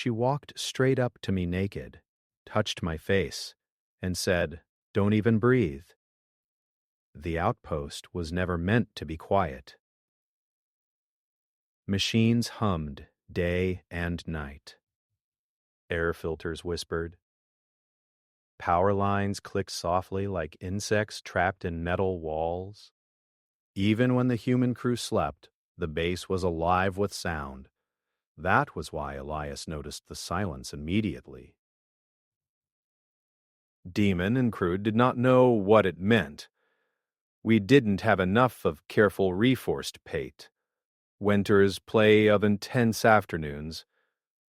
She walked straight up to me naked, touched my face, and said, "Don't even breathe." The outpost was never meant to be quiet. Machines hummed day and night. Air filters whispered. Power lines clicked softly like insects trapped in metal walls. Even when the human crew slept, the base was alive with sound. That was why Elias noticed the silence immediately. Demon and crew did not know what it meant. We didn't have enough of careful reforced pate. Winter's play of intense afternoons,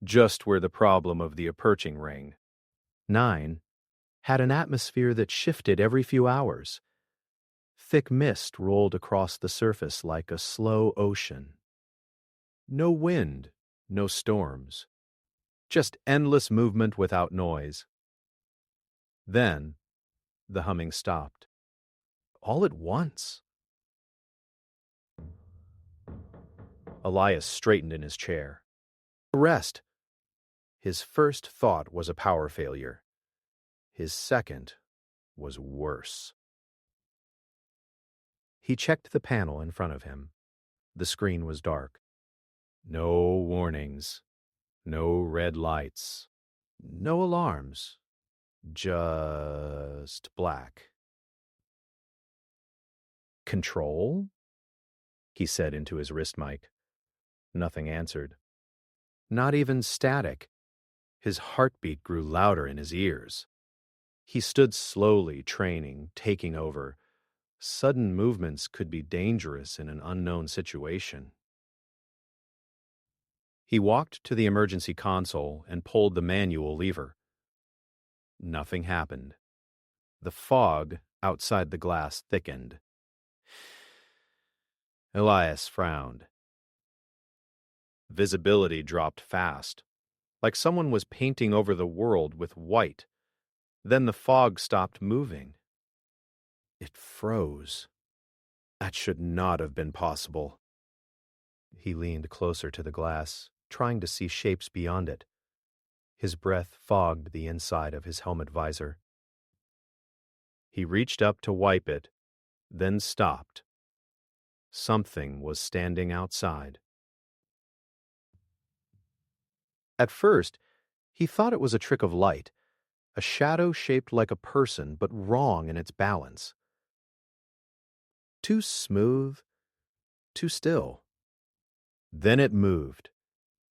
just where the problem of the approaching ring. 9 had an atmosphere that shifted every few hours. Thick mist rolled across the surface like a slow ocean. No wind, no storms. Just endless movement without noise. Then, the humming stopped. All at once. Elias straightened in his chair. Rest. His first thought was a power failure. His second was worse. He checked the panel in front of him. The screen was dark. No warnings. No red lights. No alarms. Just black. "Control?" he said into his wrist mic. Nothing answered. Not even static. His heartbeat grew louder in his ears. He stood slowly, training, taking over. Sudden movements could be dangerous in an unknown situation. He walked to the emergency console and pulled the manual lever. Nothing happened. The fog outside the glass thickened. Elias frowned. Visibility dropped fast, like someone was painting over the world with white. Then the fog stopped moving. It froze. That should not have been possible. He leaned closer to the glass, trying to see shapes beyond it. His breath fogged the inside of his helmet visor. He reached up to wipe it, then stopped. Something was standing outside. At first, he thought it was a trick of light, a shadow shaped like a person but wrong in its balance. Too smooth, too still. Then it moved.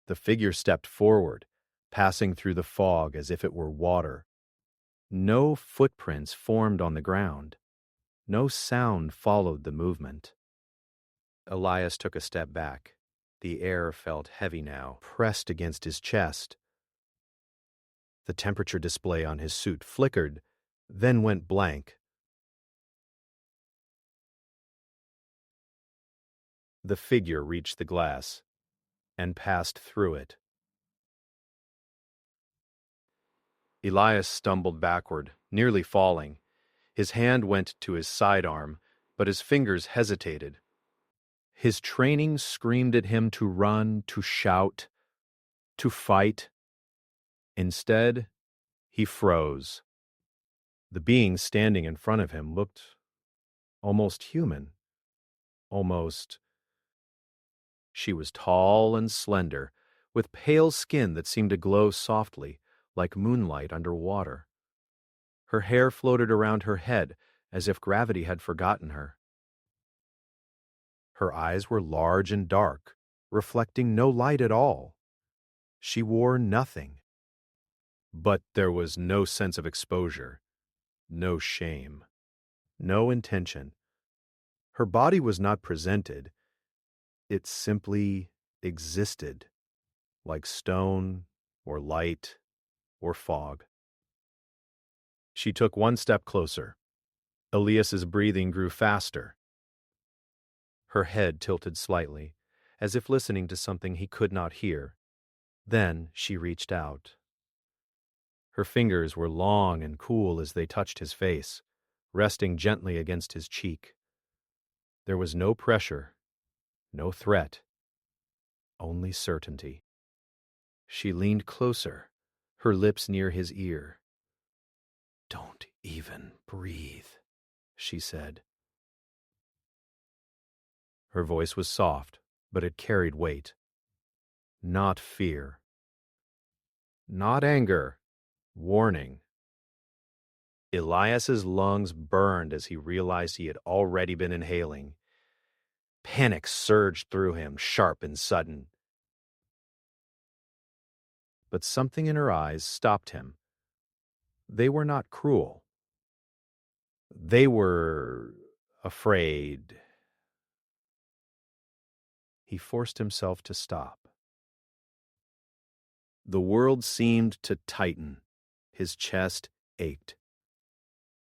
The figure stepped forward, passing through the fog as if it were water. No footprints formed on the ground. No sound followed the movement. Elias took a step back. The air felt heavy now, pressed against his chest. The temperature display on his suit flickered, then went blank. The figure reached the glass and passed through it. Elias stumbled backward, nearly falling. His hand went to his sidearm, but his fingers hesitated. His training screamed at him to run, to shout, to fight. Instead, he froze. The being standing in front of him looked almost human. Almost. She was tall and slender, with pale skin that seemed to glow softly, like moonlight under water. Her hair floated around her head as if gravity had forgotten her. Her eyes were large and dark, reflecting no light at all. She wore nothing. But there was no sense of exposure, no shame, no intention. Her body was not presented. It simply existed, like stone or light or fog. She took one step closer. Elias's breathing grew faster. Her head tilted slightly, as if listening to something he could not hear. Then she reached out. Her fingers were long and cool as they touched his face, resting gently against his cheek. There was no pressure, no threat, only certainty. She leaned closer, her lips near his ear. "Don't even breathe," she said. Her voice was soft, but it carried weight. Not fear. Not anger. Warning. Elias's lungs burned as he realized he had already been inhaling. Panic surged through him, sharp and sudden. But something in her eyes stopped him. They were not cruel. They were afraid. He forced himself to stop. The world seemed to tighten. His chest ached.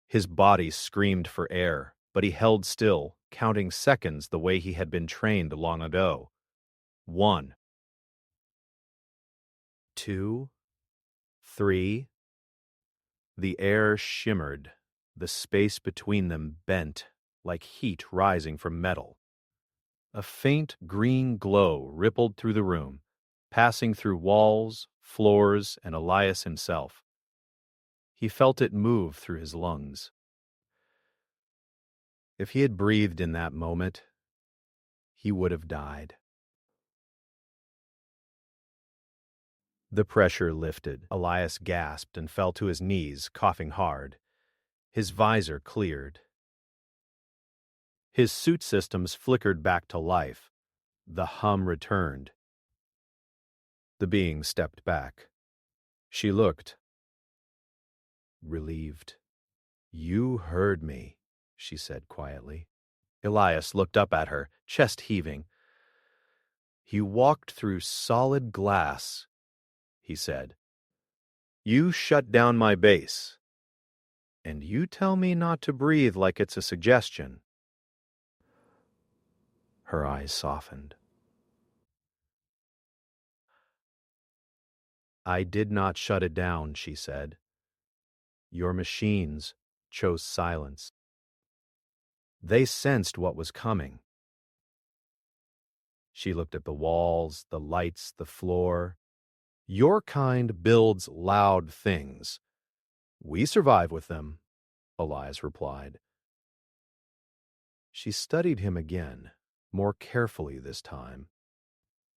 His body screamed for air, but he held still, counting seconds the way he had been trained long ago. 1, 2, 3. The air shimmered. The space between them bent, like heat rising from metal. A faint green glow rippled through the room, passing through walls, floors, and Elias himself. He felt it move through his lungs. If he had breathed in that moment, he would have died. The pressure lifted. Elias gasped and fell to his knees, coughing hard. His visor cleared. His suit systems flickered back to life. The hum returned. The being stepped back. She looked relieved. "You heard me," she said quietly. Elias looked up at her, chest heaving. "You walked through solid glass," he said. "You shut down my base. And you tell me not to breathe like it's a suggestion." Her eyes softened. "I did not shut it down," she said. "Your machines chose silence. They sensed what was coming." She looked at the walls, the lights, the floor. "Your kind builds loud things. We survive with them," Elias replied. She studied him again, more carefully this time.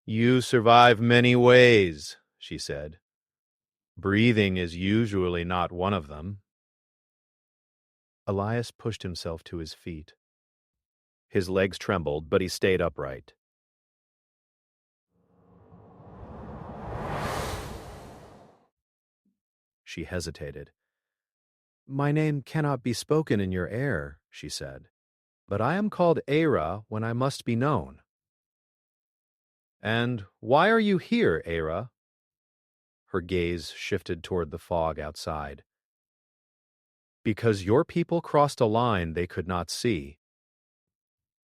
"You survive many ways," she said. "Breathing is usually not one of them." Elias pushed himself to his feet. His legs trembled, but he stayed upright. She hesitated. "My name cannot be spoken in your air," she said. "But I am called Era when I must be known." "And why are you here, Era?" Her gaze shifted toward the fog outside. "Because your people crossed a line they could not see.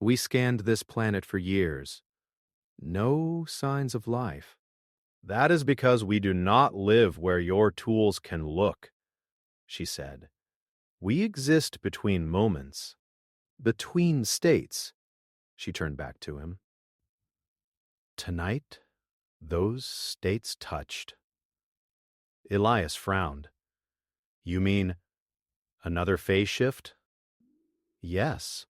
We scanned this planet for years. No signs of life. That is because we do not live where your tools can look," she said. "We exist between moments, between states." She turned back to him. Tonight, those states touched. Elias frowned. "You mean another phase shift?" "Yes.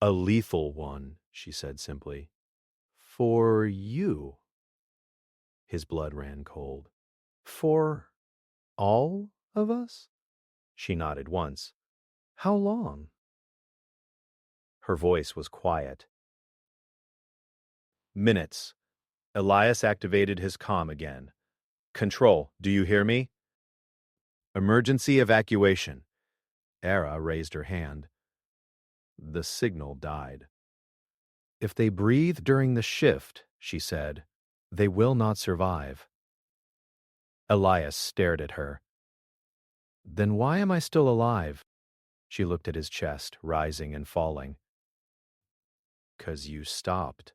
A lethal one," she said simply. "For you." His blood ran cold. "For all of us?" She nodded once. "How long?" Her voice was quiet. "Minutes." Elias activated his comm again. "Control, do you hear me?" "Emergency evacuation." Era raised her hand. The signal died. "If they breathe during the shift," she said, "they will not survive." Elias stared at her. "Then why am I still alive?" She looked at his chest, rising and falling. "'Cause you stopped."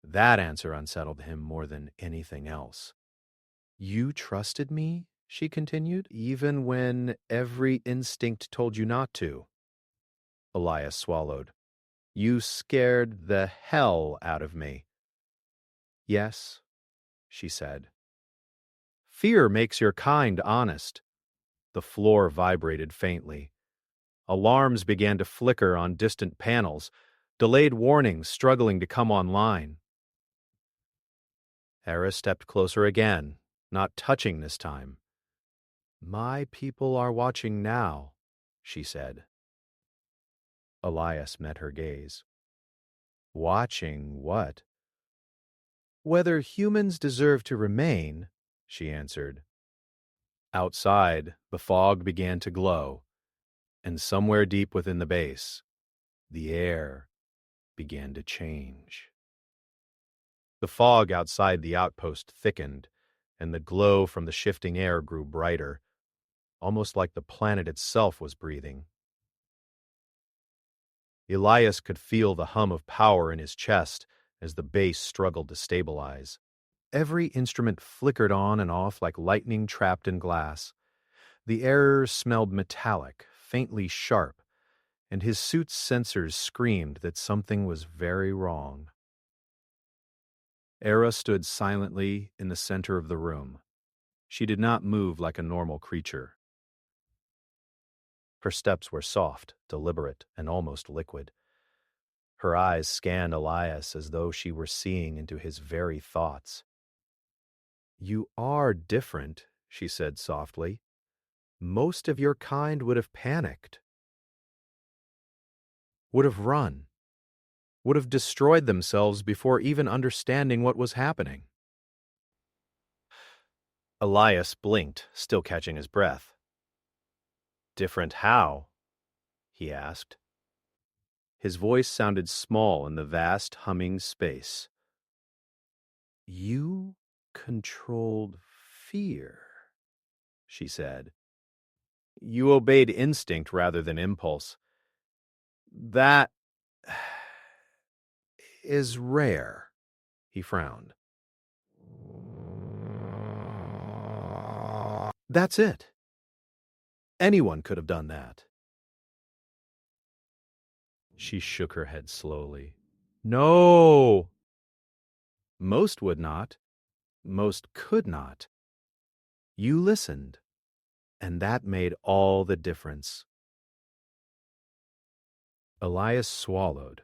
That answer unsettled him more than anything else. "You trusted me," she continued, "even when every instinct told you not to." Elias swallowed. "You scared the hell out of me." "Yes, she said. Fear makes your kind honest. The floor vibrated faintly. Alarms began to flicker on distant panels, delayed warnings struggling to come online. Hera stepped closer again, not touching this time. My people are watching now, she said. Elias met her gaze. Watching what? Whether humans deserve to remain, she answered. Outside, the fog began to glow, and somewhere deep within the base, the air began to change. The fog outside the outpost thickened, and the glow from the shifting air grew brighter, almost like the planet itself was breathing. Elias could feel the hum of power in his chest as the base struggled to stabilize. Every instrument flickered on and off like lightning trapped in glass. The air smelled metallic, faintly sharp, and his suit's sensors screamed that something was very wrong. Hera stood silently in the center of the room. She did not move like a normal creature. Her steps were soft, deliberate, and almost liquid. Her eyes scanned Elias as though she were seeing into his very thoughts. You are different, she said softly. Most of your kind would have panicked, would have run, would have destroyed themselves before even understanding what was happening. Elias blinked, still catching his breath. Different how? He asked. His voice sounded small in the vast humming space. You controlled fear, she said. You obeyed instinct rather than impulse. That is rare, he frowned. That's it. Anyone could have done that. She shook her head slowly. No! Most would not. Most could not. You listened, and that made all the difference. Elias swallowed.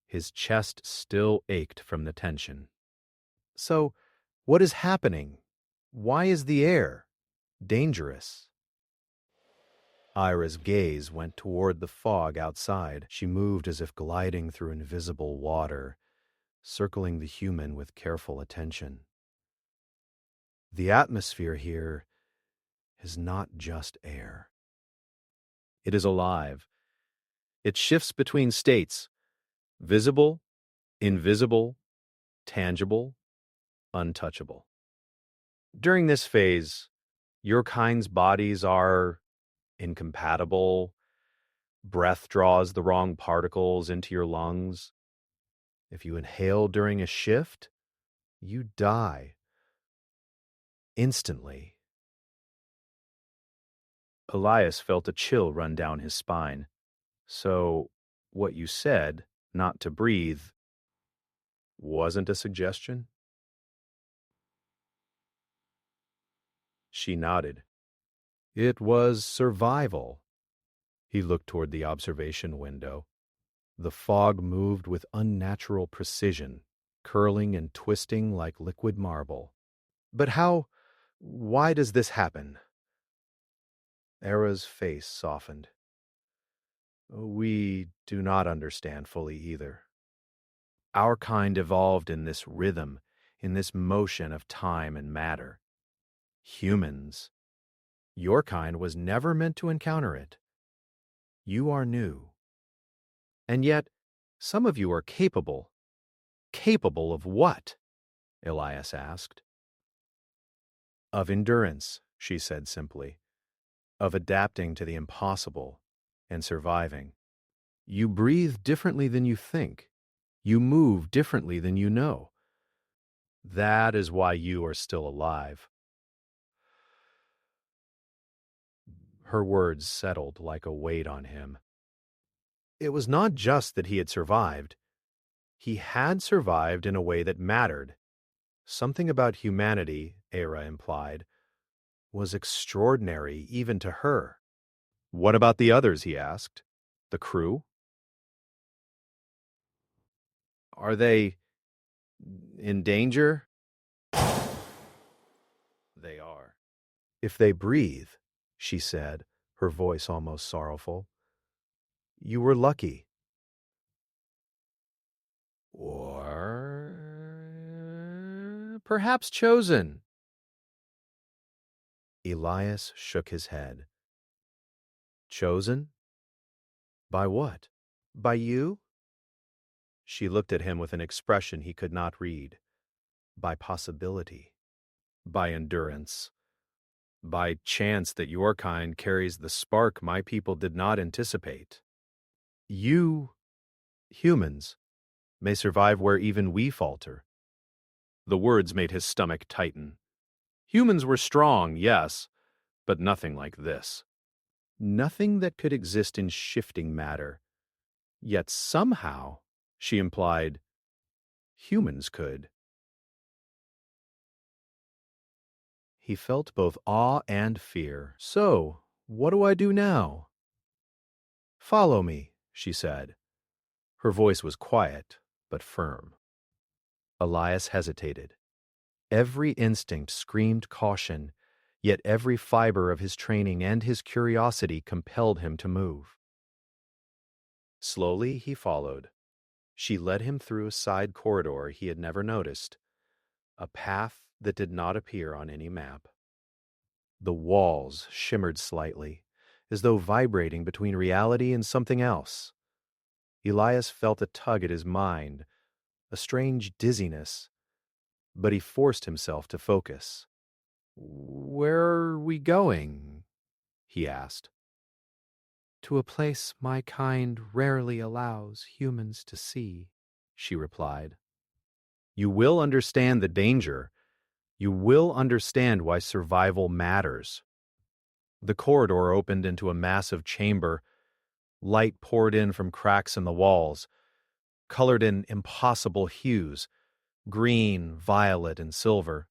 His chest still ached from the tension. So, what is happening? Why is the air dangerous? Ira's gaze went toward the fog outside. She moved as if gliding through invisible water, circling the human with careful attention. The atmosphere here is not just air. It is alive. It shifts between states: visible, invisible, tangible, untouchable. During this phase, your kind's bodies are incompatible. Breath draws the wrong particles into your lungs. If you inhale during a shift, you die. Instantly. Elias felt a chill run down his spine. So, what you said, not to breathe, wasn't a suggestion? She nodded. It was survival. He looked toward the observation window. The fog moved with unnatural precision, curling and twisting like liquid marble. But why does this happen? Hera's face softened. We do not understand fully either. Our kind evolved in this rhythm, in this motion of time and matter. Humans. Your kind was never meant to encounter it. You are new. And yet, some of you are capable. Capable of what? Elias asked. Of endurance, she said simply. Of adapting to the impossible and surviving. You breathe differently than you think. You move differently than you know. That is why you are still alive. Her words settled like a weight on him. It was not just that he had survived. He had survived in a way that mattered. Something about humanity, Era implied, was extraordinary even to her. What about the others, he asked. The crew? Are they in danger? They are. If they breathe, she said, her voice almost sorrowful, you were lucky. Or perhaps chosen. Elias shook his head. Chosen? By what? By you? She looked at him with an expression he could not read. By possibility. By endurance. By chance that your kind carries the spark my people did not anticipate. You, humans, may survive where even we falter. The words made his stomach tighten. Humans were strong, yes, but nothing like this. Nothing that could exist in shifting matter. Yet somehow, she implied, humans could. He felt both awe and fear. So, what do I do now? Follow me, she said. Her voice was quiet, but firm. Elias hesitated. Every instinct screamed caution, yet every fiber of his training and his curiosity compelled him to move. Slowly he followed. She led him through a side corridor he had never noticed, a path that did not appear on any map. The walls shimmered slightly, as though vibrating between reality and something else. Elias felt a tug at his mind, a strange dizziness, but he forced himself to focus. Where are we going? He asked. To a place my kind rarely allows humans to see, she replied. You will understand the danger. You will understand why survival matters. The corridor opened into a massive chamber. Light poured in from cracks in the walls, colored in impossible hues, green, violet, and silver.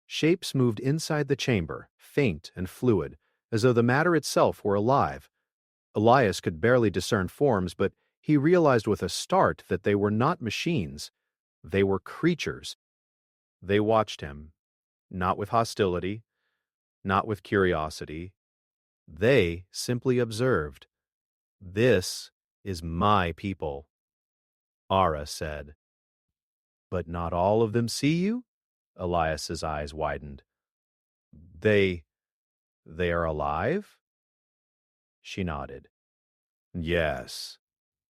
Shapes moved inside the chamber, faint and fluid, as though the matter itself were alive. Elias could barely discern forms, but he realized with a start that they were not machines. They were creatures. They watched him, not with hostility, not with curiosity. They simply observed. This is my people, Ara said. But not all of them see you? Elias's eyes widened. They are alive? She nodded. Yes,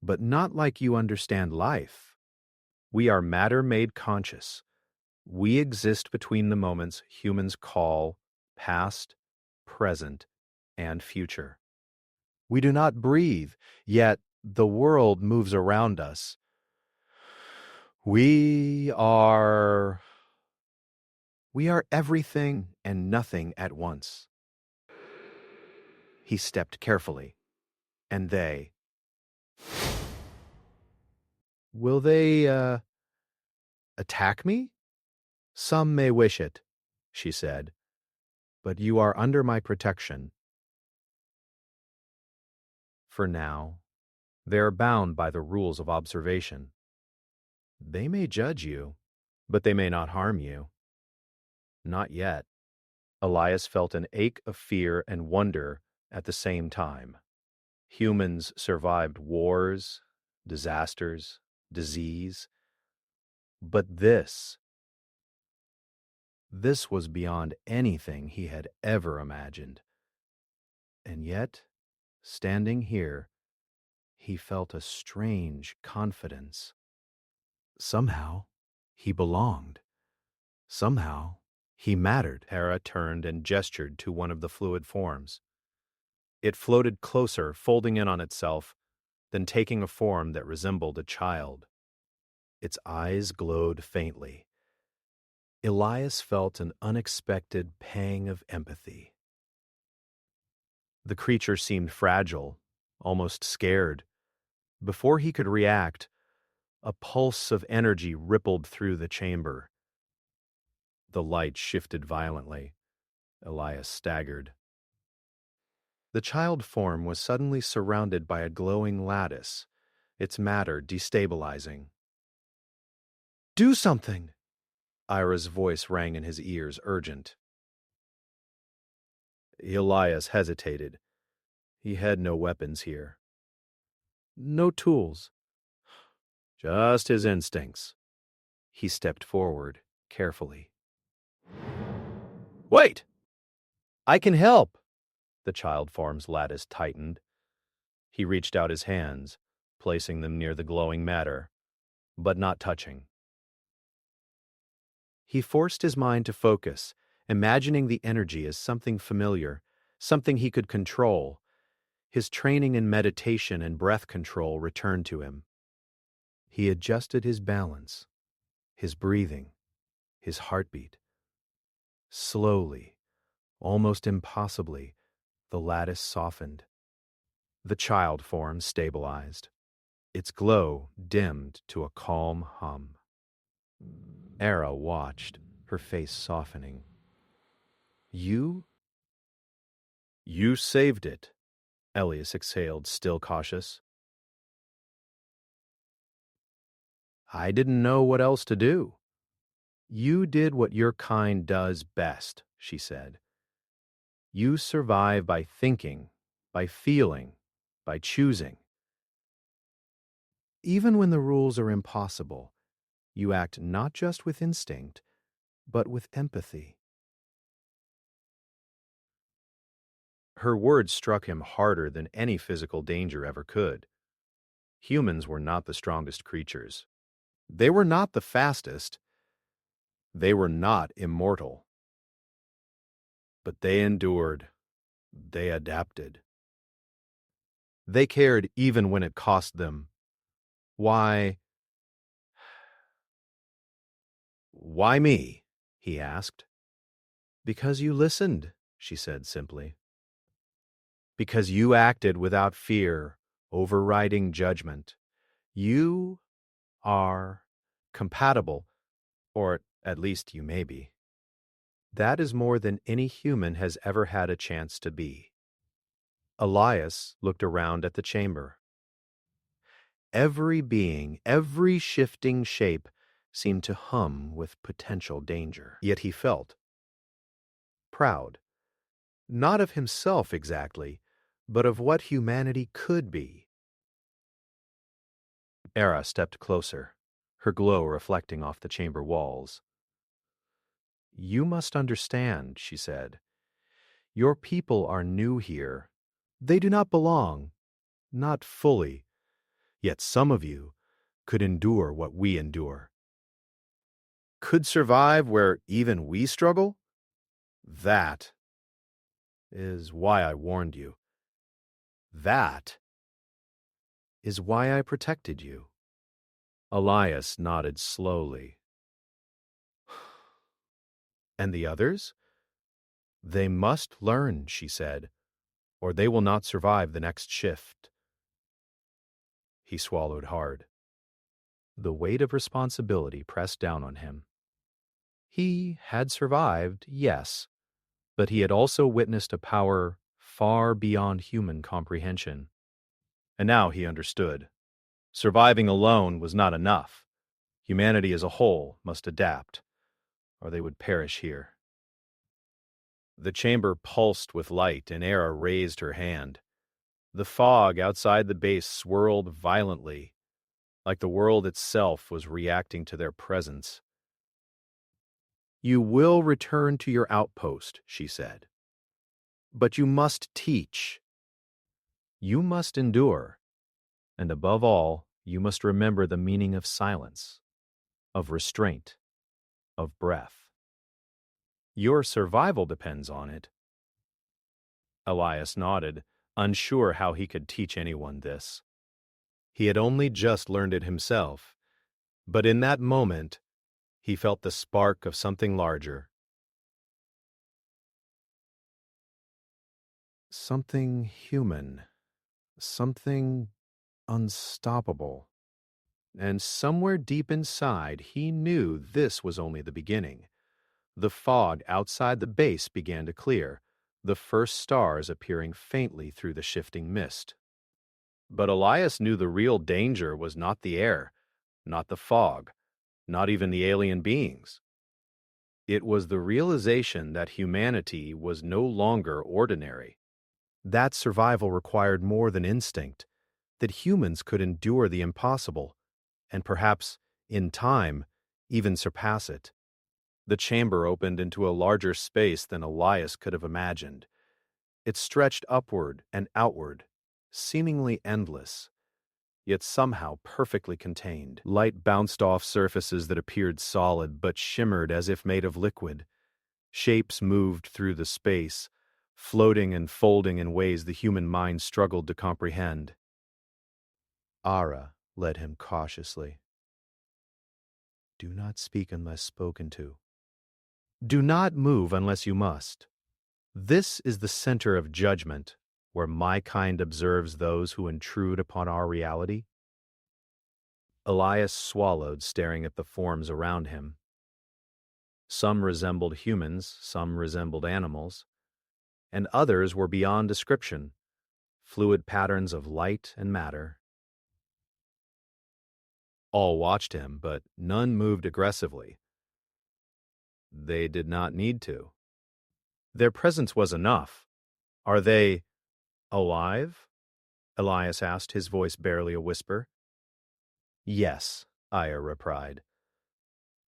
but not like you understand life. We are matter made conscious. We exist between the moments humans call past, present, and future. We do not breathe, yet the world moves around us. We are everything and nothing at once. He stepped carefully, and they. Will they, attack me? Some may wish it, she said, but you are under my protection. For now, they are bound by the rules of observation. They may judge you, but they may not harm you. Not yet. Elias felt an ache of fear and wonder at the same time. Humans survived wars, disasters, disease. But this was beyond anything he had ever imagined. And yet, standing here, he felt a strange confidence. Somehow, he belonged. Somehow, he mattered. Hera turned and gestured to one of the fluid forms. It floated closer, folding in on itself, then taking a form that resembled a child. Its eyes glowed faintly. Elias felt an unexpected pang of empathy. The creature seemed fragile, almost scared. Before he could react, a pulse of energy rippled through the chamber. The light shifted violently. Elias staggered. The child form was suddenly surrounded by a glowing lattice, its matter destabilizing. "Do something!" Ira's voice rang in his ears, urgent. Elias hesitated. He had no weapons here. No tools. Just his instincts. He stepped forward, carefully. "Wait! I can help!" The child form's lattice tightened. He reached out his hands, placing them near the glowing matter, but not touching. He forced his mind to focus, imagining the energy as something familiar, something he could control. His training in meditation and breath control returned to him. He adjusted his balance, his breathing, his heartbeat. Slowly, almost impossibly, the lattice softened. The child form stabilized. Its glow dimmed to a calm hum. Era watched, her face softening. You saved it," Elias exhaled, still cautious. "I didn't know what else to do." "You did what your kind does best," she said. "You survive by thinking, by feeling, by choosing. Even when the rules are impossible, you act not just with instinct, but with empathy." Her words struck him harder than any physical danger ever could. Humans were not the strongest creatures. They were not the fastest. They were not immortal. But they endured. They adapted. They cared even when it cost them. Why me?" he asked. "Because you listened," she said simply. "Because you acted without fear, overriding judgment. You are compatible, or at least you may be. That is more than any human has ever had a chance to be." Elias looked around at the chamber. Every being, every shifting shape seemed to hum with potential danger. Yet he felt proud, not of himself exactly, but of what humanity could be. Era stepped closer, her glow reflecting off the chamber walls. "You must understand," she said. "Your people are new here. They do not belong, not fully. Yet some of you could endure what we endure. Could survive where even we struggle? That is why I warned you. That is why I protected you." Elias nodded slowly. "And the others? They must learn," she said, "or they will not survive the next shift." He swallowed hard. The weight of responsibility pressed down on him. He had survived, yes, but he had also witnessed a power far beyond human comprehension. And now he understood. Surviving alone was not enough. Humanity as a whole must adapt, or they would perish here. The chamber pulsed with light, and Era raised her hand. The fog outside the base swirled violently, like the world itself was reacting to their presence. "You will return to your outpost," she said. "But you must teach. You must endure. And above all, you must remember the meaning of silence, of restraint, of breath. Your survival depends on it." Elias nodded, unsure how he could teach anyone this. He had only just learned it himself, but in that moment, he felt the spark of something larger. Something human, something unstoppable. And somewhere deep inside, he knew this was only the beginning. The fog outside the base began to clear, the first stars appearing faintly through the shifting mist. But Elias knew the real danger was not the air, not the fog, not even the alien beings. It was the realization that humanity was no longer ordinary. That survival required more than instinct, that humans could endure the impossible, and perhaps, in time, even surpass it. The chamber opened into a larger space than Elias could have imagined. It stretched upward and outward, seemingly endless, yet somehow perfectly contained. Light bounced off surfaces that appeared solid but shimmered as if made of liquid. Shapes moved through the space, floating and folding in ways the human mind struggled to comprehend. Ara led him cautiously. Do not speak unless spoken to. Do not move unless you must. This is the center of judgment, where my kind observes those who intrude upon our reality. Elias swallowed, staring at the forms around him. Some resembled humans, some resembled animals, and others were beyond description, fluid patterns of light and matter. All watched him, but none moved aggressively. They did not need to. Their presence was enough. Are they alive? Elias asked, his voice barely a whisper. Yes, Aya replied.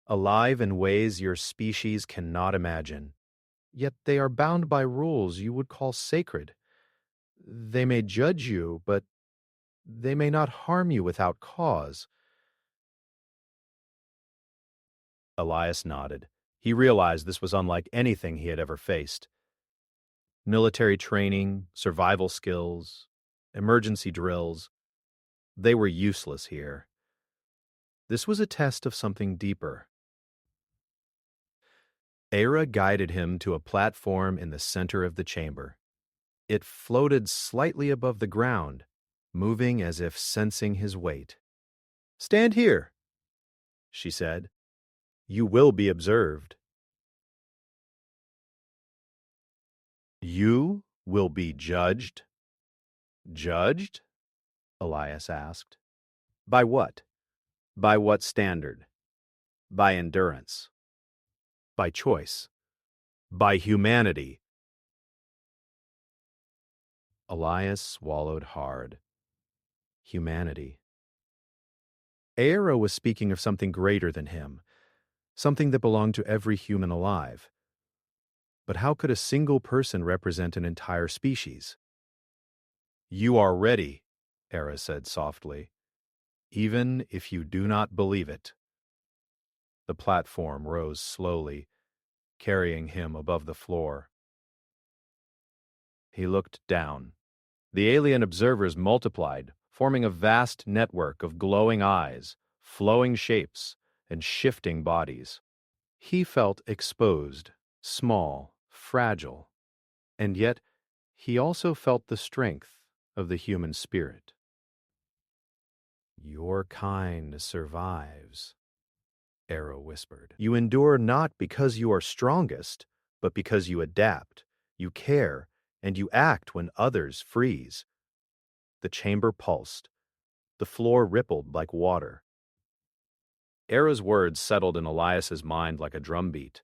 Alive in ways your species cannot imagine. Yet they are bound by rules you would call sacred. They may judge you, but they may not harm you without cause. Elias nodded. He realized this was unlike anything he had ever faced. Military training, survival skills, emergency drills, they were useless here. This was a test of something deeper. Era guided him to a platform in the center of the chamber. It floated slightly above the ground, moving as if sensing his weight. Stand here, she said. You will be observed. You will be judged? Judged? Elias asked. By what? By what standard? By endurance. By choice. By humanity. Elias swallowed hard. Humanity. Aera was speaking of something greater than him, something that belonged to every human alive. But how could a single person represent an entire species? You are ready, Aera said softly, even if you do not believe it. The platform rose slowly, carrying him above the floor. He looked down. The alien observers multiplied, forming a vast network of glowing eyes, flowing shapes, and shifting bodies. He felt exposed, small, fragile, and yet he also felt the strength of the human spirit. Your kind survives, Arrow whispered. You endure not because you are strongest, but because you adapt, you care, and you act when others freeze. The chamber pulsed. The floor rippled like water. Era's words settled in Elias's mind like a drumbeat.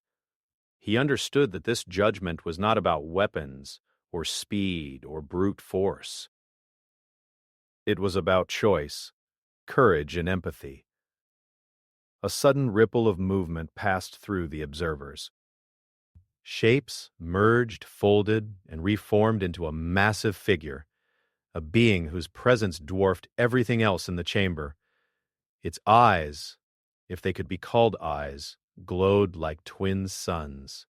He understood that this judgment was not about weapons or speed or brute force. It was about choice, courage, and empathy. A sudden ripple of movement passed through the observers. Shapes merged, folded, and reformed into a massive figure, a being whose presence dwarfed everything else in the chamber. Its eyes, if they could be called eyes, glowed like twin suns.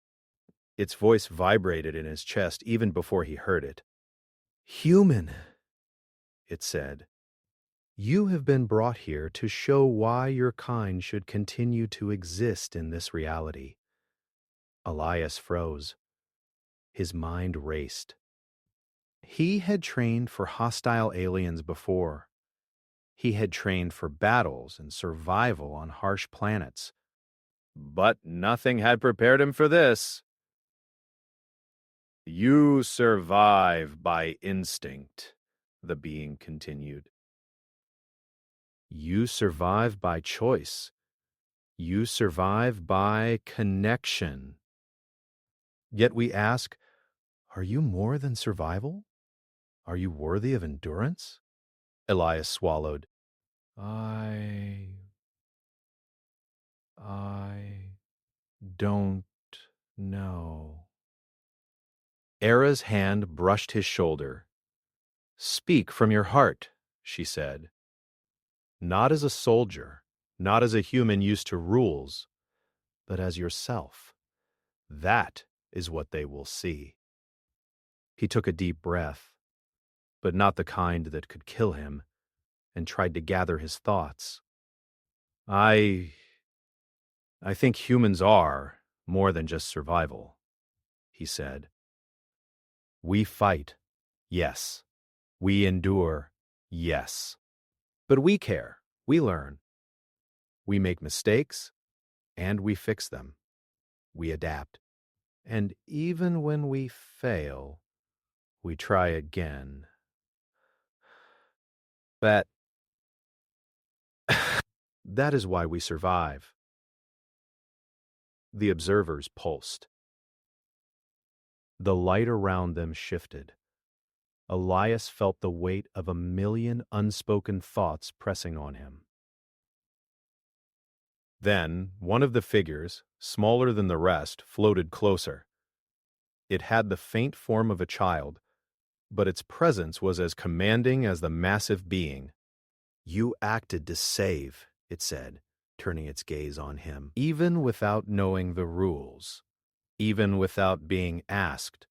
Its voice vibrated in his chest even before he heard it. Human, it said. You have been brought here to show why your kind should continue to exist in this reality. Elias froze. His mind raced. He had trained for hostile aliens before. He had trained for battles and survival on harsh planets. But nothing had prepared him for this. You survive by instinct, the being continued. You survive by choice. You survive by connection. Yet we ask, are you more than survival? Are you worthy of endurance? Elias swallowed. I don't know. Era's hand brushed his shoulder. Speak from your heart, she said. Not as a soldier, not as a human used to rules, but as yourself. That is what they will see. He took a deep breath, but not the kind that could kill him, and tried to gather his thoughts. I think humans are more than just survival, he said. We fight, yes. We endure, yes. But we care, we learn. We make mistakes, and we fix them. We adapt. And even when we fail, we try again. That is why we survive. The observers pulsed. The light around them shifted. Elias felt the weight of 1,000,000 unspoken thoughts pressing on him. Then, one of the figures, smaller than the rest, floated closer. It had the faint form of a child, but its presence was as commanding as the massive being. You acted to save, it said, turning its gaze on him, even without knowing the rules, even without being asked.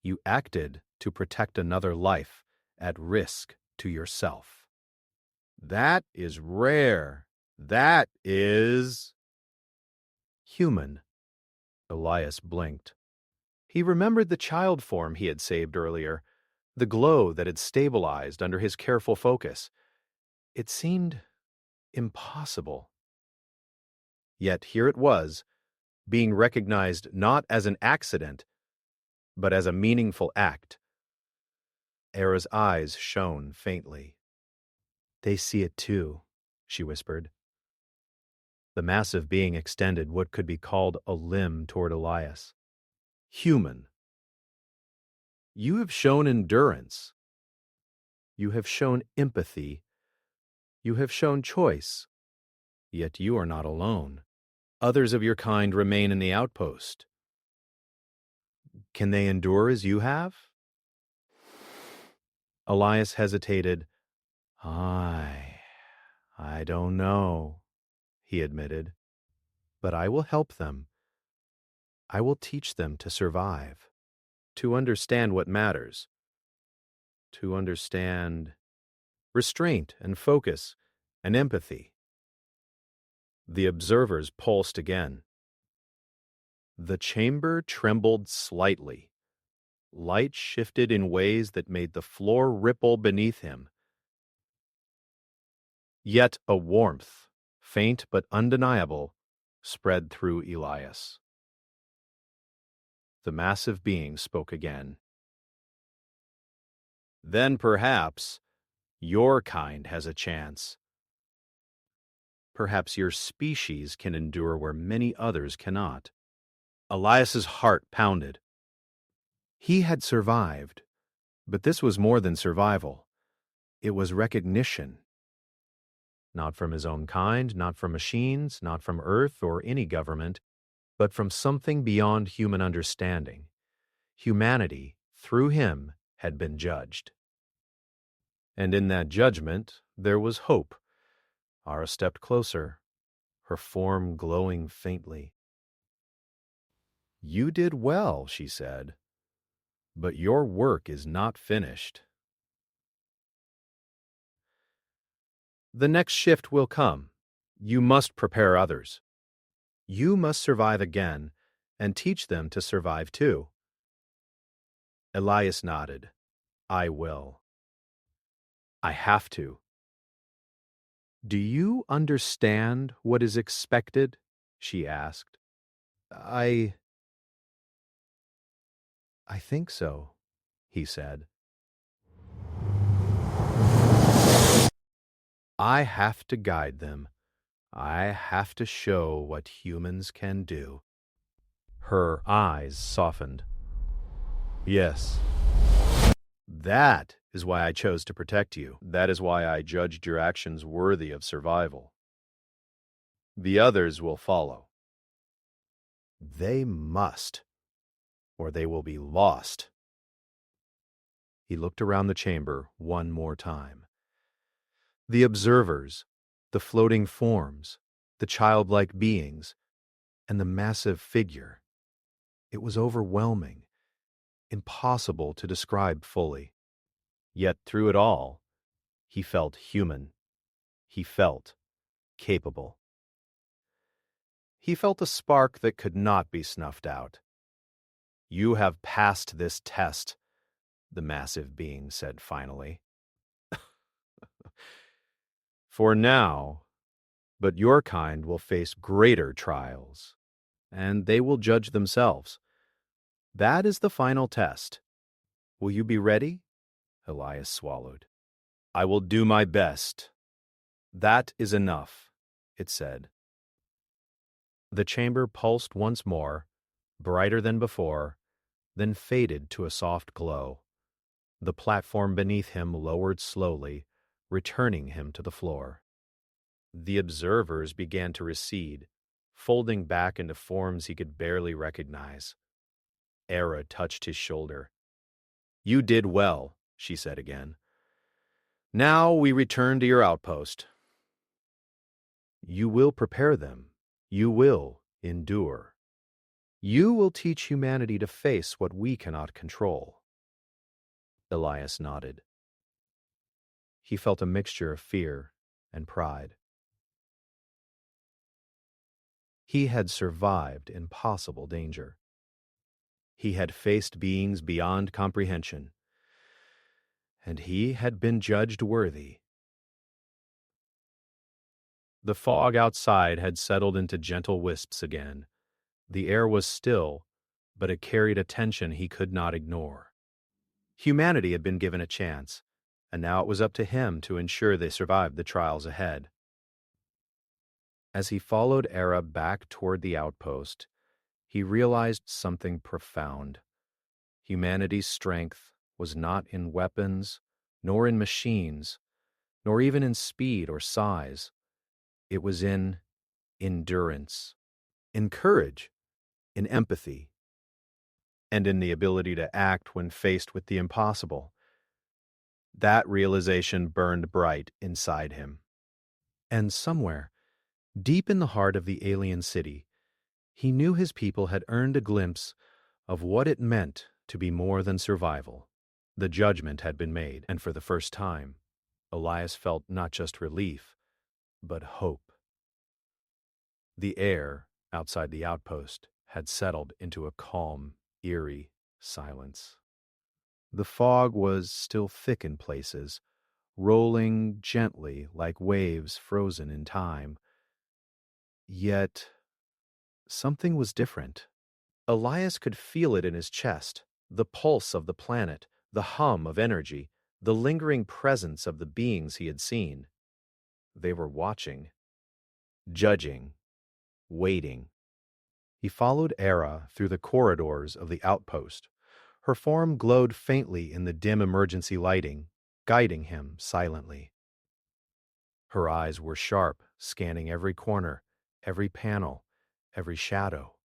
You acted to protect another life at risk to yourself. That is rare. That is human. Elias blinked. He remembered the child form he had saved earlier, the glow that had stabilized under his careful focus. It seemed impossible. Yet here it was, being recognized not as an accident, but as a meaningful act. Era's eyes shone faintly. They see it too, she whispered. The massive being extended what could be called a limb toward Elias. Human. You have shown endurance. You have shown empathy. You have shown choice. Yet you are not alone. Others of your kind remain in the outpost. Can they endure as you have? Elias hesitated. I don't know, he admitted. But I will help them. I will teach them to survive, to understand what matters, to understand restraint and focus and empathy. The observers pulsed again. The chamber trembled slightly. Light shifted in ways that made the floor ripple beneath him. Yet a warmth, faint but undeniable, spread through Elias. The massive being spoke again. Then perhaps your kind has a chance. Perhaps your species can endure where many others cannot. Elias's heart pounded. He had survived, but this was more than survival. It was recognition. Not from his own kind, not from machines, not from Earth or any government, but from something beyond human understanding. Humanity, through him, had been judged. And in that judgment, there was hope. Ara stepped closer, her form glowing faintly. You did well, she said, but your work is not finished. The next shift will come. You must prepare others. You must survive again and teach them to survive too. Elias nodded. I will. I have to. Do you understand what is expected? she asked. I think so, he said. I have to guide them. I have to show what humans can do. Her eyes softened. Yes. That is why I chose to protect you. That is why I judged your actions worthy of survival. The others will follow. They must, or they will be lost. He looked around the chamber one more time. The observers, the floating forms, the childlike beings, and the massive figure. It was overwhelming, impossible to describe fully. Yet through it all, he felt human. He felt capable. He felt a spark that could not be snuffed out. You have passed this test, the massive being said finally. For now, but your kind will face greater trials, and they will judge themselves. That is the final test. Will you be ready? Elias swallowed. I will do my best. That is enough, it said. The chamber pulsed once more, brighter than before, then faded to a soft glow. The platform beneath him lowered slowly, returning him to the floor. The observers began to recede, folding back into forms he could barely recognize. Era touched his shoulder. You did well, she said again. Now we return to your outpost. You will prepare them. You will endure. You will teach humanity to face what we cannot control. Elias nodded. He felt a mixture of fear and pride. He had survived impossible danger. He had faced beings beyond comprehension, and he had been judged worthy. The fog outside had settled into gentle wisps again. The air was still, but it carried a tension he could not ignore. Humanity had been given a chance, and now it was up to him to ensure they survived the trials ahead. As he followed Era back toward the outpost, he realized something profound. Humanity's strength was not in weapons, nor in machines, nor even in speed or size. It was in endurance, in courage, in empathy, and in the ability to act when faced with the impossible. That realization burned bright inside him. And somewhere, deep in the heart of the alien city, he knew his people had earned a glimpse of what it meant to be more than survival. The judgment had been made, and for the first time, Elias felt not just relief, but hope. The air outside the outpost had settled into a calm, eerie silence. The fog was still thick in places, rolling gently like waves frozen in time. Yet, something was different. Elias could feel it in his chest, the pulse of the planet, the hum of energy, the lingering presence of the beings he had seen. They were watching, judging, waiting. He followed Era through the corridors of the outpost. Her form glowed faintly in the dim emergency lighting, guiding him silently. Her eyes were sharp, scanning every corner, every panel, every shadow.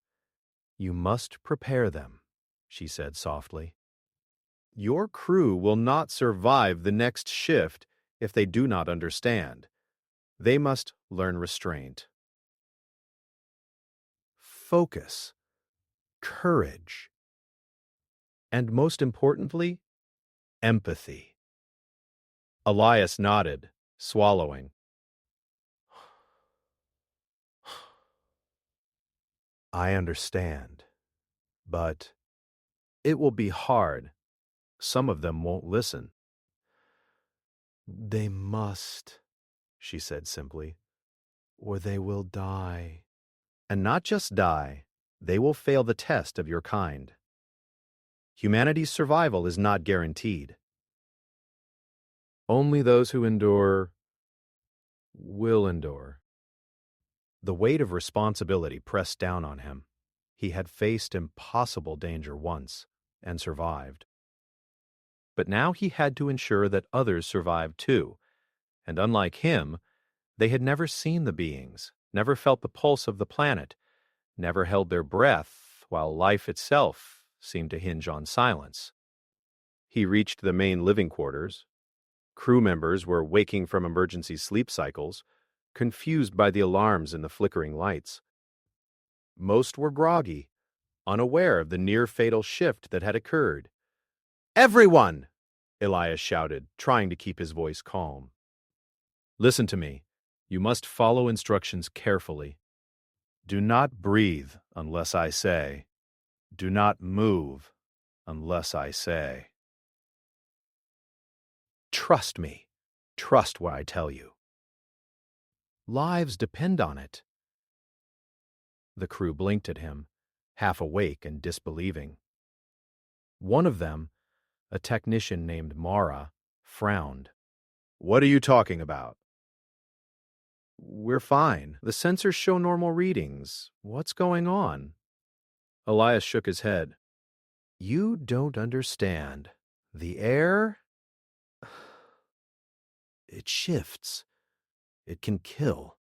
You must prepare them, she said softly. Your crew will not survive the next shift if they do not understand. They must learn restraint. Focus, courage, and most importantly, empathy. Elias nodded, swallowing. I understand, but it will be hard. Some of them won't listen. They must, she said simply, or they will die. And not just die, they will fail the test of your kind. Humanity's survival is not guaranteed. Only those who endure will endure. The weight of responsibility pressed down on him. He had faced impossible danger once and survived. But now he had to ensure that others survived too, and unlike him, they had never seen the beings, never felt the pulse of the planet, never held their breath while life itself seemed to hinge on silence. He reached the main living quarters. Crew members were waking from emergency sleep cycles, confused by the alarms and the flickering lights. Most were groggy, unaware of the near-fatal shift that had occurred. "Everyone!" Elias shouted, trying to keep his voice calm. "Listen to me. You must follow instructions carefully. Do not breathe unless I say. Do not move unless I say. Trust me. Trust what I tell you. Lives depend on it." The crew blinked at him, half awake and disbelieving. One of them, a technician named Mara, frowned. "What are you talking about?" "We're fine. The sensors show normal readings. What's going on?" Elias shook his head. "You don't understand. The air, it shifts. It can kill.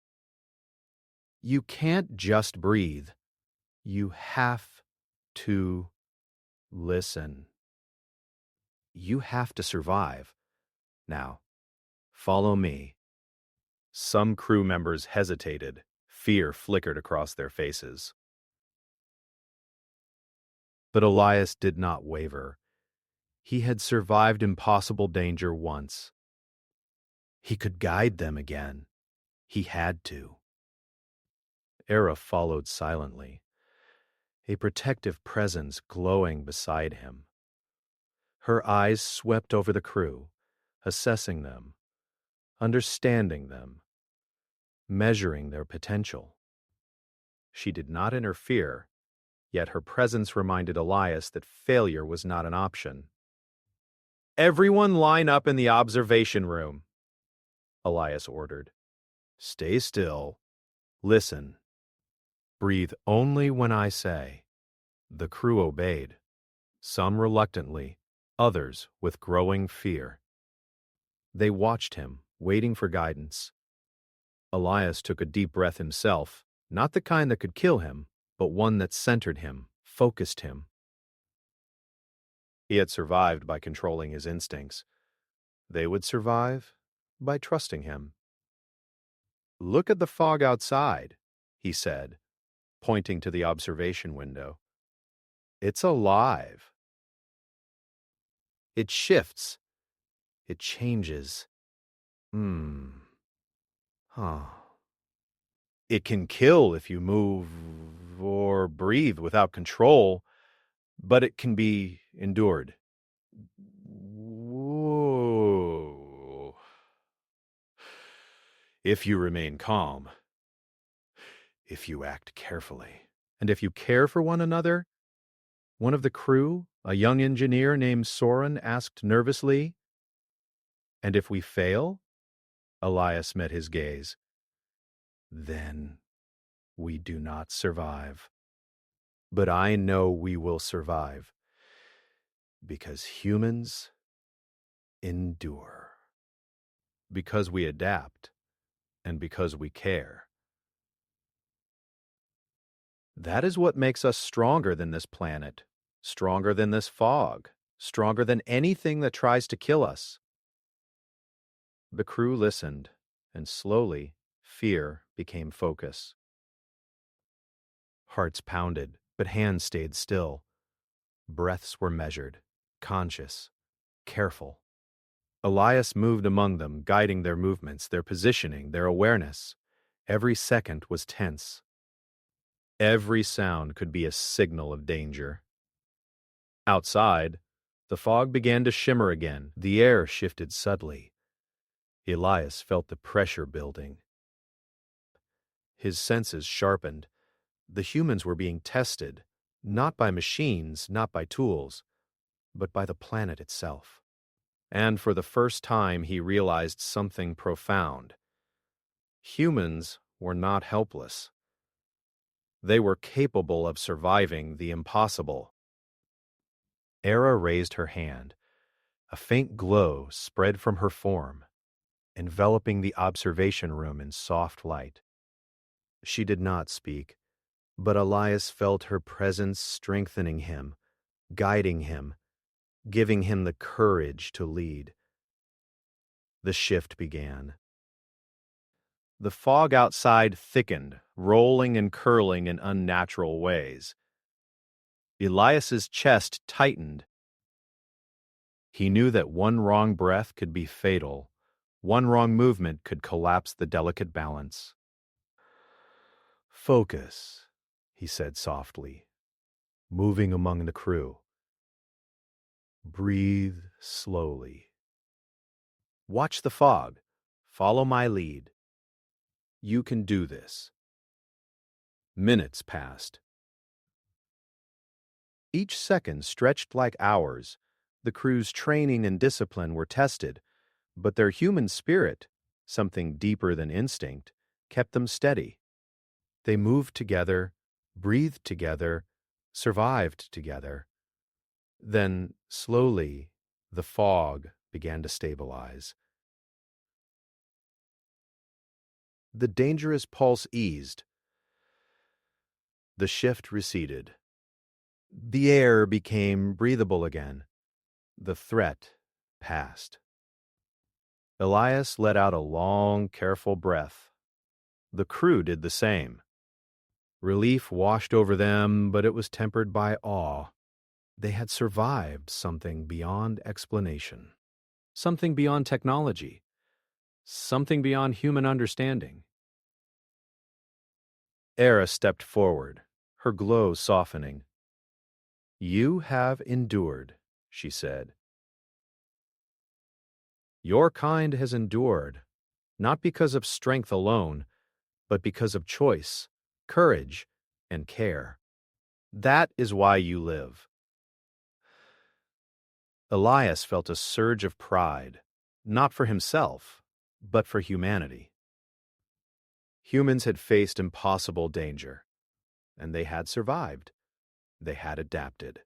You can't just breathe. You have to listen. You have to survive. Now, follow me." Some crew members hesitated. Fear flickered across their faces. But Elias did not waver. He had survived impossible danger once. He could guide them again. He had to. Era followed silently, a protective presence glowing beside him. Her eyes swept over the crew, assessing them, understanding them, measuring their potential. She did not interfere, yet her presence reminded Elias that failure was not an option. "Everyone line up in the observation room," Elias ordered. "Stay still. Listen. Breathe only when I say." The crew obeyed, some reluctantly, others with growing fear. They watched him, waiting for guidance. Elias took a deep breath himself, not the kind that could kill him, but one that centered him, focused him. He had survived by controlling his instincts. They would survive by trusting him. "Look at the fog outside," he said, pointing to the observation window. "It's alive. It shifts. It changes. Huh. It can kill if you move or breathe without control, but it can be endured." Whoa. "If you remain calm, if you act carefully, and if you care for one another," one of the crew, a young engineer named Soren, asked nervously. "And if we fail?" Elias met his gaze. "Then we do not survive. But I know we will survive, because humans endure. Because we adapt, and because we care. That is what makes us stronger than this planet, stronger than this fog, stronger than anything that tries to kill us." The crew listened, and slowly, fear became focus. Hearts pounded, but hands stayed still. Breaths were measured, conscious, careful. Elias moved among them, guiding their movements, their positioning, their awareness. Every second was tense. Every sound could be a signal of danger. Outside, the fog began to shimmer again. The air shifted subtly. Elias felt the pressure building. His senses sharpened. The humans were being tested, not by machines, not by tools, but by the planet itself. And for the first time, he realized something profound. Humans were not helpless. They were capable of surviving the impossible. Era raised her hand. A faint glow spread from her form, enveloping the observation room in soft light. She did not speak, but Elias felt her presence strengthening him, guiding him, giving him the courage to lead. The shift began. The fog outside thickened, rolling and curling in unnatural ways. Elias's chest tightened. He knew that one wrong breath could be fatal. One wrong movement could collapse the delicate balance. "Focus," he said softly, moving among the crew. "Breathe slowly. Watch the fog. Follow my lead. You can do this." Minutes passed. Each second stretched like hours. The crew's training and discipline were tested, but their human spirit, something deeper than instinct, kept them steady. They moved together, breathed together, survived together. Then, slowly, the fog began to stabilize. The dangerous pulse eased. The shift receded. The air became breathable again. The threat passed. Elias let out a long, careful breath. The crew did the same. Relief washed over them, but it was tempered by awe. They had survived something beyond explanation, something beyond technology, something beyond human understanding. Era stepped forward, her glow softening. "You have endured," she said. "Your kind has endured, not because of strength alone, but because of choice, courage, and care. That is why you live." Elias felt a surge of pride, not for himself, but for humanity. Humans had faced impossible danger, and they had survived. They had adapted.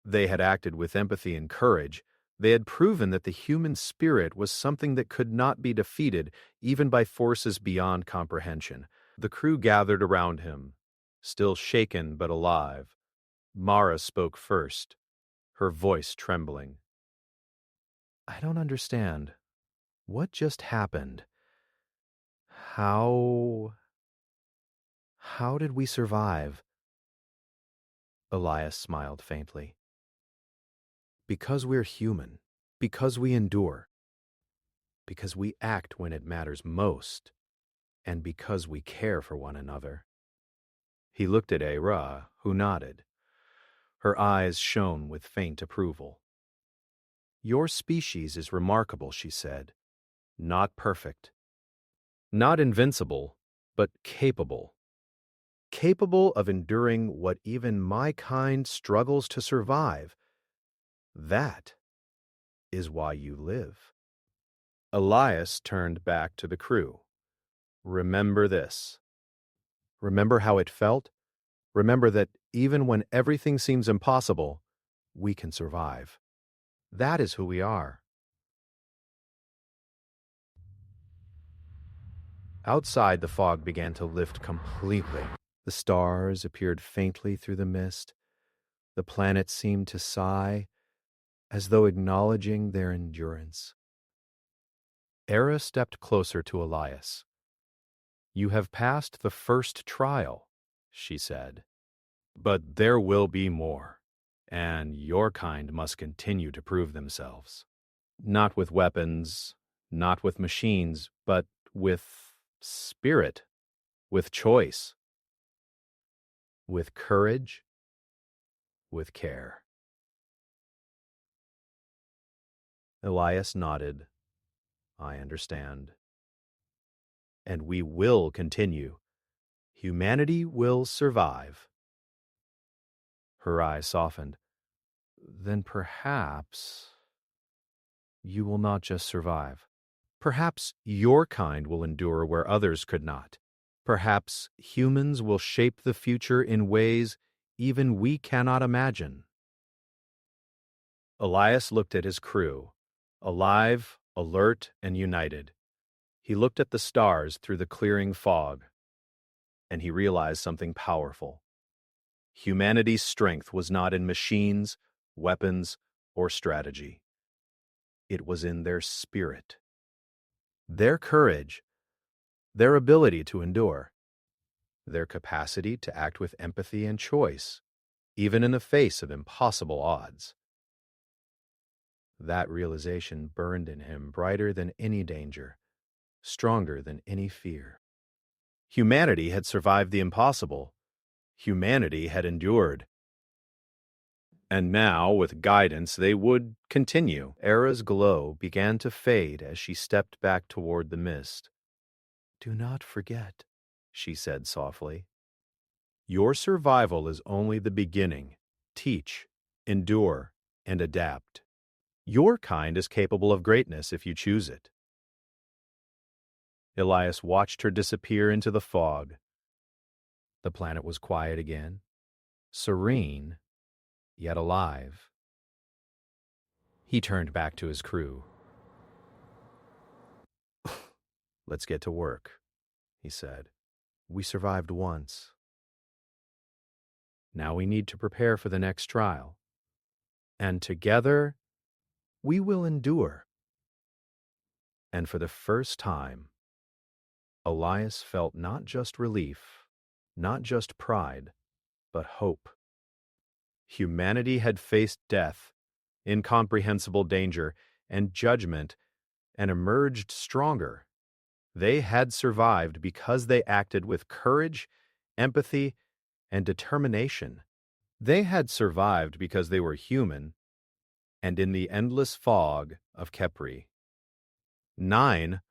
They had acted with empathy and courage. They had proven that the human spirit was something that could not be defeated, even by forces beyond comprehension. The crew gathered around him, still shaken but alive. Mara spoke first, her voice trembling. "I don't understand. What just happened? How did we survive?" Elias smiled faintly. "Because we're human, because we endure, because we act when it matters most, and because we care for one another." He looked at Ra, who nodded. Her eyes shone with faint approval. "Your species is remarkable," she said. "Not perfect. Not invincible, but capable. Capable of enduring what even my kind struggles to survive. That is why you live." Elias turned back to the crew. "Remember this. Remember how it felt. Remember that even when everything seems impossible, we can survive. That is who we are." Outside, the fog began to lift completely. The stars appeared faintly through the mist. The planets seemed to sigh, as though acknowledging their endurance. Era stepped closer to Elias. "You have passed the first trial," she said. "But there will be more, and your kind must continue to prove themselves. Not with weapons, not with machines, but with spirit, with choice, with courage, with care." Elias nodded. "I understand. And we will continue, Humanity will survive. Her eyes softened. Then perhaps you will not just survive. Perhaps your kind will endure where others could not. Perhaps humans will shape the future in ways even we cannot imagine. Elias looked at his crew, alive, alert, and united. He looked at the stars through the clearing fog, and he realized something powerful. Humanity's strength was not in machines, weapons, or strategy. It was in their spirit. Their courage, their ability to endure, their capacity to act with empathy and choice, even in the face of impossible odds. That realization burned in him brighter than any danger, stronger than any fear. Humanity had survived the impossible. Humanity had endured. And now, with guidance, they would continue. Era's glow began to fade as she stepped back toward the mist. "Do not forget," she said softly. "Your survival is only the beginning. Teach, endure, and adapt. Your kind is capable of greatness if you choose it." Elias watched her disappear into the fog. The planet was quiet again, serene, yet alive. He turned back to his crew. "Let's get to work," he said. "We survived once. Now we need to prepare for the next trial. And together, we will endure." And for the first time, Elias felt not just relief, not just pride, but hope. Humanity had faced death, incomprehensible danger, and judgment, and emerged stronger. They had survived because they acted with courage, empathy, and determination. They had survived because they were human, and in the endless fog of Kepri. 9,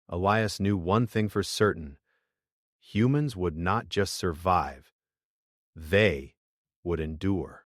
Elias knew one thing for certain. Humans would not just survive. They would endure.